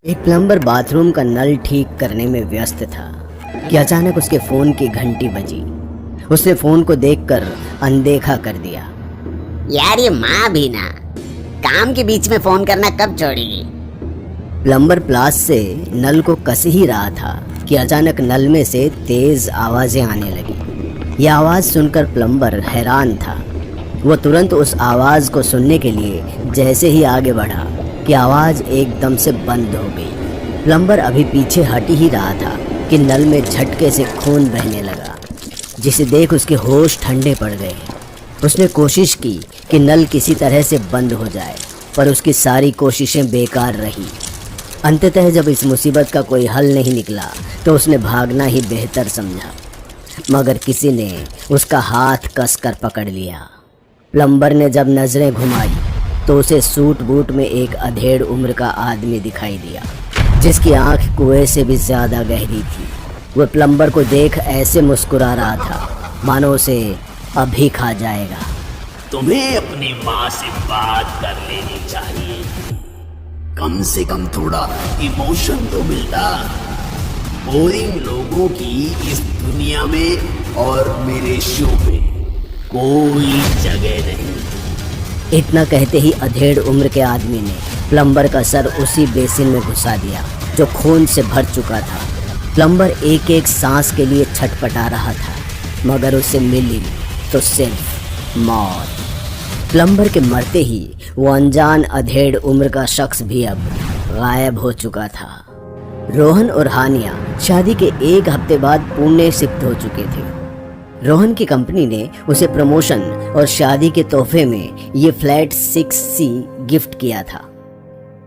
एक plumber bathroom का नल ठीक करने में व्यस्त था कि अचानक उसके फोन की घंटी बजी। उसने फोन को देखकर अनदेखा कर दिया। यार ये माँ भी ना काम के बीच में फोन करना कब छोड़ेगी। प्लम्बर प्लास से नल को कस ही रहा था कि अचानक नल में से तेज आवाजें आने लगी। यह आवाज सुनकर प्लम्बर हैरान था। वो तुरंत उस आवाज को सुनने के लिए जैसे ही आगे बढ़ा कि आवाज एकदम से बंद हो गई। प्लम्बर अभी पीछे हट ही रहा था कि नल में झटके से खून बहने लगा, जिसे देख उसके होश ठंडे पड़ गए। उसने कोशिश की कि नल किसी तरह से बंद हो जाए, पर उसकी सारी कोशिशें बेकार रही। अंततः जब इस मुसीबत का कोई हल नहीं निकला तो उसने भागना ही बेहतर समझा, मगर किसी ने उसका हाथ कसकर पकड़ लिया। प्लम्बर ने जब नज़रें घुमाई तो उसे सूट बूट में एक अधेड़ उम्र का आदमी दिखाई दिया, जिसकी आंख कुएं से भी ज़्यादा गहरी थी। वह प्लम्बर को देख ऐसे मुस्कुरा रहा था मानो उसे अभी खा जाएगा। तुम्हें अपनी माँ से बात कर लेनी चाहिए, कम से कम थोड़ा इमोशन तो मिलता। बोरिंग लोगों की इस दुनिया में और मेरे शो में कोई जगह नहीं। इतना कहते ही अधेड़ उम्र के आदमी ने प्लम्बर का सर उसी बेसिन में घुसा दिया जो खून से भर चुका था। प्लम्बर एक एक सांस के लिए छटपटा रहा था, मगर उसे मिली तो सिर्फ मौत। प्लम्बर के मरते ही वो अनजान अधेड़ उम्र का शख्स भी अब गायब हो चुका था। रोहन और हानिया शादी के एक हफ्ते बाद पुणे शिफ्ट हो चुके थे। रोहन की कंपनी ने उसे प्रमोशन और शादी के तोहफे में ये फ्लैट 6C गिफ्ट किया था।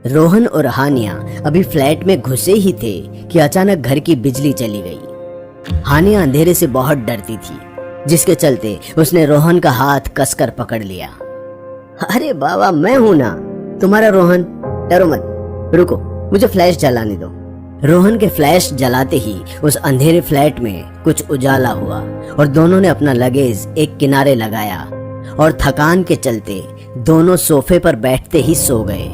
रोहन और हानिया अभी फ्लैट में घुसे ही थे कि अचानक घर की बिजली चली गई। हानिया अंधेरे से बहुत डरती थी, जिसके चलते उसने रोहन का हाथ कसकर पकड़ लिया। अरे बाबा, मैं हूं ना तुम्हारा रोहन, डरो मत, रुको मुझे फ्लैश जलाने दो। रोहन के फ्लैश जलाते ही उस अंधेरे फ्लैट में कुछ उजाला हुआ और दोनों ने अपना लगेज एक किनारे लगाया और थकान के चलते दोनों सोफे पर बैठते ही सो गए।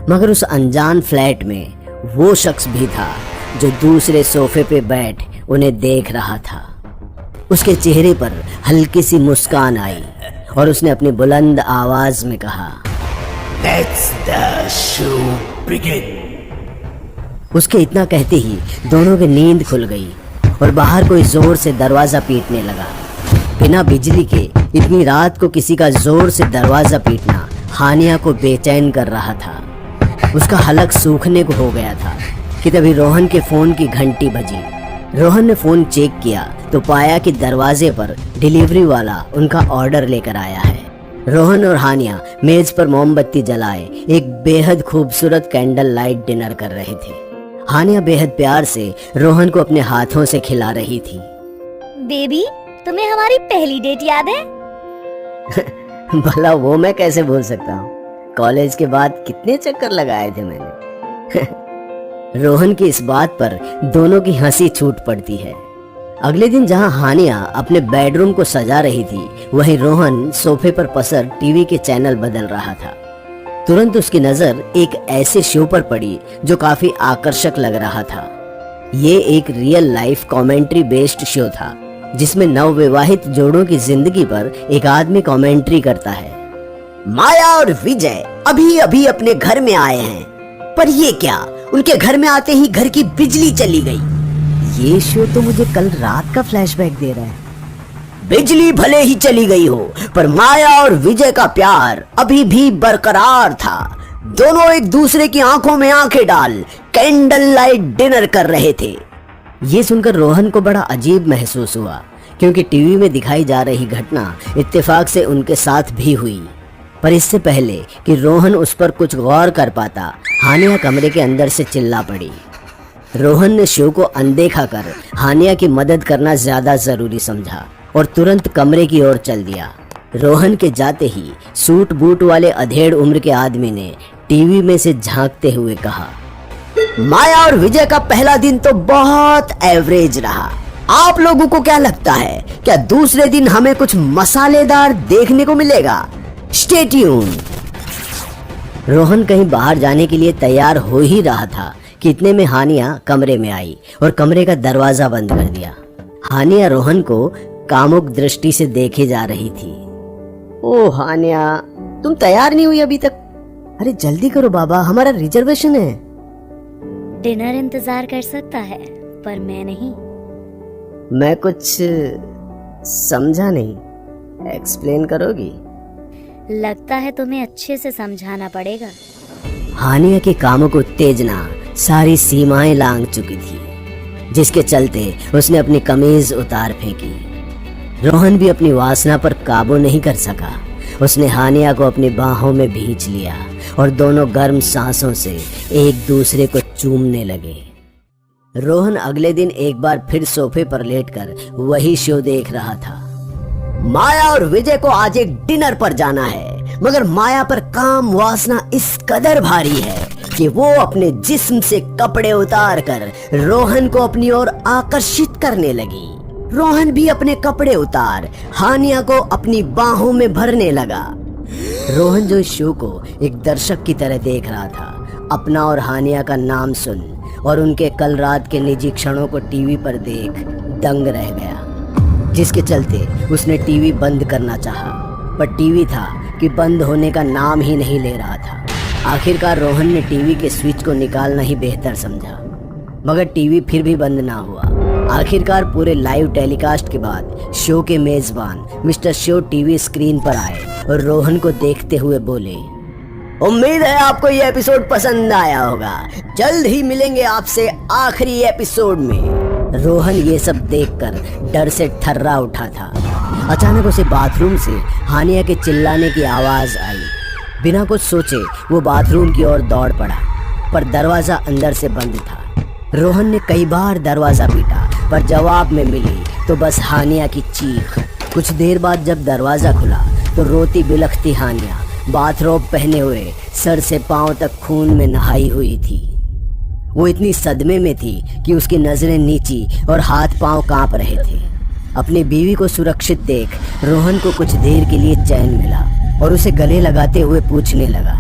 मगर उस अनजान फ्लैट में वो शख्स भी था जो दूसरे सोफे पे बैठ उन्हें देख रहा था। उसके चेहरे पर हल्की सी मुस्कान आई और उसने अपनी बुलंद आवाज में कहा, Let's the show begin. उसके इतना कहते ही दोनों की नींद खुल गई और बाहर कोई जोर से दरवाजा पीटने लगा। बिना बिजली के इतनी रात को किसी का जोर से दरवाजा पीटना हानिया को बेचैन कर रहा था। उसका हलक सूखने को हो गया था कि तभी रोहन के फोन की घंटी बजी। रोहन ने फोन चेक किया तो पाया कि दरवाजे पर डिलीवरी वाला उनका ऑर्डर लेकर आया है। रोहन और हानिया मेज पर मोमबत्ती जलाए एक बेहद खूबसूरत कैंडल लाइट डिनर कर रहे थे। हानिया बेहद प्यार से रोहन को अपने हाथों से खिला रही थी। बेबी, तुम्हें हमारी पहली डेट याद है? भला वो मैं कैसे भूल सकता हूँ, कॉलेज के बाद कितने चक्कर लगाए थे मैंने। रोहन की इस बात पर दोनों की हंसी छूट पड़ती है। अगले दिन जहां हानिया अपने बेडरूम को सजा रही थी, वहीं रोहन सोफे पर पसर टीवी के चैनल बदल रहा था। तुरंत उसकी नजर एक ऐसे शो पर पड़ी जो काफी आकर्षक लग रहा था। ये एक real life commentary based show था, जिसमें नवविवाहित जोड़ों की जिंदगी पर एक आदमी कमेंट्री करता है। माया और विजय अभी अभी अपने घर में आए हैं, पर ये क्या, उनके घर में आते ही घर की बिजली चली गई। ये शो तो मुझे कल रात का फ्लैशबैक दे रहा है। बिजली भले ही चली गई हो, पर माया और विजय का प्यार अभी भी बरकरार था। दोनों एक दूसरे की आंखों में आंखें डाल कैंडल लाइट डिनर कर रहे थे। ये सुनकर रोहन को बड़ा अजीब महसूस हुआ, क्योंकि टीवी में दिखाई जा रही घटना इत्तेफाक से उनके साथ भी हुई। पर इससे पहले कि रोहन उस पर कुछ गौर कर पाता, हानिया कमरे के अंदर से चिल्ला पड़ी। रोहन ने शो को अनदेखा कर हानिया की मदद करना ज्यादा जरूरी समझा और तुरंत कमरे की ओर चल दिया। रोहन के जाते ही सूट बूट वाले अधेड़ उम्र के आदमी ने टीवी में से झांकते हुए कहा, माया और विजय का पहला दिन तो बहुत एवरेज रहा। आप लोगों को क्या लगता है, क्या दूसरे दिन हमें कुछ मसालेदार देखने को मिलेगा? Stay tune. रोहन कहीं बाहर जाने के लिए तैयार हो ही रहा था कि इतने में हानिया कमरे में आई और कमरे का दरवाजा बंद कर दिया। हानिया रोहन को कामुक दृष्टि से देखे जा रही थी। ओ हानिया, तुम तैयार नहीं हुई अभी तक? अरे जल्दी करो बाबा, हमारा रिजर्वेशन है। डिनर इंतजार कर सकता है, पर मैं नहीं। मैं कुछ समझा नहीं, एक्सप्लेन करोगी? लगता है तुम्हें अच्छे से समझाना पड़ेगा। हानिया के कामुक उत्तेजना सारी सीमाएं लांघ चुकी थी, जिसके चलते उसने अपनी कमीज उतार फेंकी। रोहन भी अपनी वासना पर काबू नहीं कर सका। उसने हानिया को अपनी बाहों में भींच लिया और दोनों गर्म सांसों से एक दूसरे को चूमने लगे। रोहन अगले दिन एक बार फिर सोफे पर लेटकर वही शो देख रहा था। माया और विजय को आज एक डिनर पर जाना है, मगर माया पर काम वासना इस कदर भारी है कि वो अपने जिस्म से कपड़े उतार कर रोहन को अपनी ओर आकर्षित करने लगी। रोहन भी अपने कपड़े उतार हानिया को अपनी बाहों में भरने लगा। रोहन जो इस शो को एक दर्शक की तरह देख रहा था, अपना और हानिया का नाम सुन और उनके कल रात के निजी क्षणों को टीवी पर देख दंग रह गया, जिसके चलते उसने टीवी बंद करना चाहा, पर टीवी था कि बंद होने का नाम ही नहीं ले रहा था। आखिरकार रोहन ने टीवी के स्विच को निकालना ही बेहतर समझा, मगर टीवी फिर भी बंद ना हुआ। आखिरकार पूरे लाइव टेलीकास्ट के बाद शो के मेजबान मिस्टर शो टीवी स्क्रीन पर आए और रोहन को देखते हुए बोले, उम्मीद है आपको ये एपिसोड पसंद आया होगा। जल्द ही मिलेंगे आपसे आखिरी एपिसोड में। रोहन ये सब देखकर डर से थर्रा उठा था। अचानक उसे बाथरूम से हानिया के चिल्लाने की आवाज आई। बिना कुछ सोचे वो बाथरूम की ओर दौड़ पड़ा, पर दरवाजा अंदर से बंद था। रोहन ने कई बार दरवाजा पीटा, पर जवाब में मिली तो बस हानिया की चीख। कुछ देर बाद जब दरवाजा खुला तो रोती बिलखती हानिया बाथरोब पहने हुए सर से पांव तक खून में नहाई हुई थी। वो इतनी सदमे में थी कि उसकी नजरें नीची और हाथ पांव कांप रहे थे। अपनी बीवी को सुरक्षित देख रोहन को कुछ देर के लिए चैन मिला और उसे गले लगाते हुए पूछने लगा,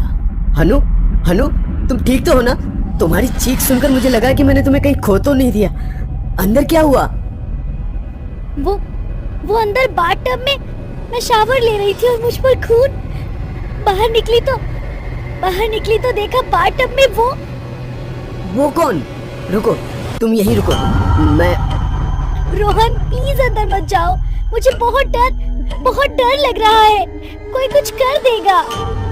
हनु हनु तुम ठीक तो हो ना? तुम्हारी चीख सुनकर मुझे लगा कि मैंने तुम्हें कहीं खो तो नहीं दिया। अंदर क्या हुआ? वो अंदर बाथटब में मैं शावर ले रही थी और मुझ पर खून। बाहर निकली तो देखा बाथटब में वो कौन? रुको, तुम यहीं रुको, मैं। रोहन प्लीज अंदर मत जाओ, मुझे बहुत डर लग रहा है, कोई कुछ कर देगा।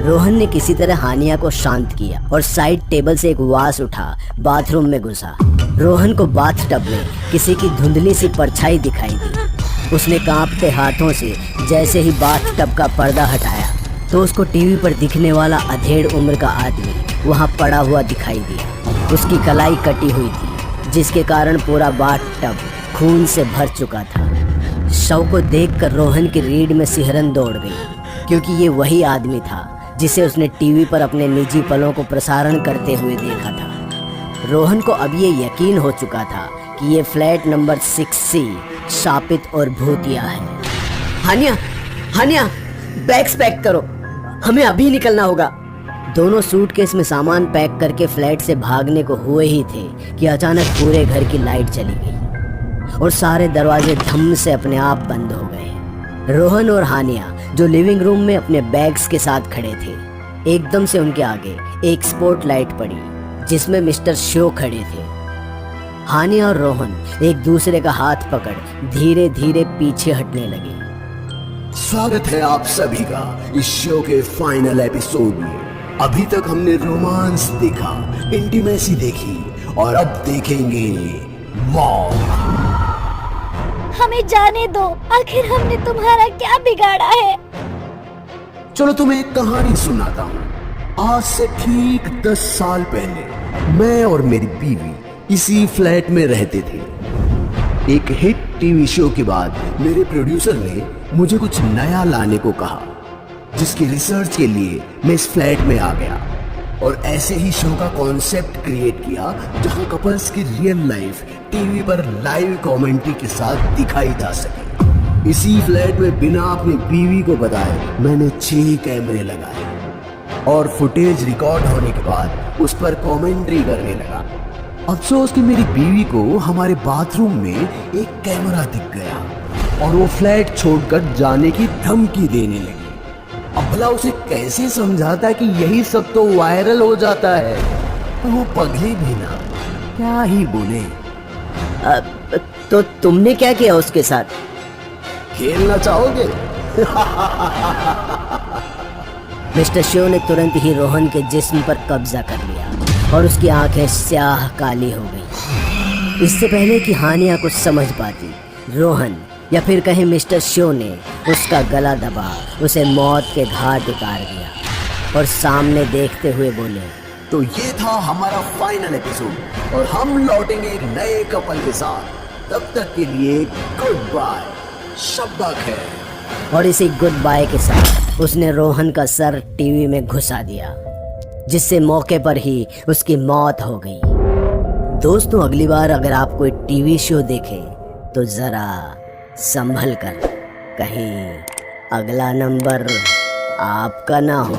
रोहन ने किसी तरह हानिया को शांत किया और साइड टेबल से एक वास उठा बाथरूम में घुसा। रोहन को बाथटब में किसी की धुंधली सी परछाई दिखाई दी। उसने कांपते हाथों से जैसे ही बाथटब का पर्दा हटाया तो उसको टीवी पर दिखने वाला अधेड़ उम्र का आदमी वहां पड़ा हुआ दिखाई दिया। उसकी कलाई कटी हुई थी, जिसके कारण पूरा बाथटब खून से भर चुका था। शव को देखकर रोहन की रीढ़ में सिहरन दौड़ गई, क्योंकि ये वही आदमी था जिसे उसने टीवी पर अपने निजी पलों को प्रसारण करते हुए देखा था। रोहन को अब ये यकीन हो चुका था कि ये फ्लैट नंबर 6C शापित और भूतिया है। हानिया, बैग्स पैक करो, हमें अभी निकलना होगा। दोनों सूटकेस में सामान पैक करके फ्लैट से भागने को हुए ही थे कि अचानक पूरे घर की लाइट चली गई और सारे दरवाजे धम से अपने आप बंद हो गए। रोहन और हानिया जो लिविंग रूम में अपने बैग्स के साथ खड़े थे, एकदम से उनके आगे एक स्पॉट लाइट पड़ी जिसमें मिस्टर शो खड़े थे। हानिया और रोहन एक दूसरे का हाथ पकड़ धीरे धीरे पीछे हटने लगे। स्वागत है आप सभी का इस शो के फाइनल एपिसोड में। अभी तक हमने रोमांस देखा, इंटीमेसी देखी और अब देखेंगे मौत। हमें जाने दो, आखिर हमने तुम्हारा क्या बिगाड़ा है? चलो तुम्हें एक कहानी सुनाता हूँ। आज से ठीक 10 साल पहले मैं और मेरी बीवी इसी फ्लैट में रहते थे। एक हिट टीवी शो के बाद मेरे प्रोड्यूसर ने मुझे कुछ नया लाने को कहा, जिसकी रिसर्च के लिए मैं इस फ्लैट में आ गया और ऐसे ही शो का कॉन्सेप्ट क्रिएट किया जहां कपल्स की रियल लाइफ टीवी पर लाइव कमेंट्री के साथ दिखाई जा सके। इसी फ्लैट में बिना अपनी बीवी को बताए मैंने 6 कैमरे लगाए। और फुटेज रिकॉर्ड होने के बाद उस पर कमेंट्री करने लगा। अफसोस कि मेरी बीवी को हमारे बाथरूम में एक कैमरा दिख गया और वो फ्लैट छोड़कर जाने की धमकी देने लगी। अब भला उसे कैसे समझाता कि यही सब तो वायरल हो जाता है, पर वो पगली भी ना, क्या ही बोले। तो तुमने क्या किया उसके साथ? खेलना चाहोगे? मिस्टर शिव ने तुरंत ही रोहन के जिस्म पर कब्जा कर लिया और उसकी आंखें स्याह काली हो गई। इससे पहले कि हानिया कुछ समझ पाती, रोहन या फिर कहीं मिस्टर शिव ने उसका गला दबा उसे मौत के घाट उतार दिया और सामने देखते हुए बोले, तो ये था हमारा फाइनल एपिसोड और हम लौटेंगे एक नए कपल के साथ। तब तक के लिए गुड बाय, शब्बा खैर। और इसी गुड बाय के साथ उसने रोहन का सर टीवी में घुसा दिया, जिससे मौके पर ही उसकी मौत हो गई। दोस्तों, अगली बार अगर आप कोई टीवी शो देखें तो जरा संभल कर, कहीं अगला नंबर आपका ना हो।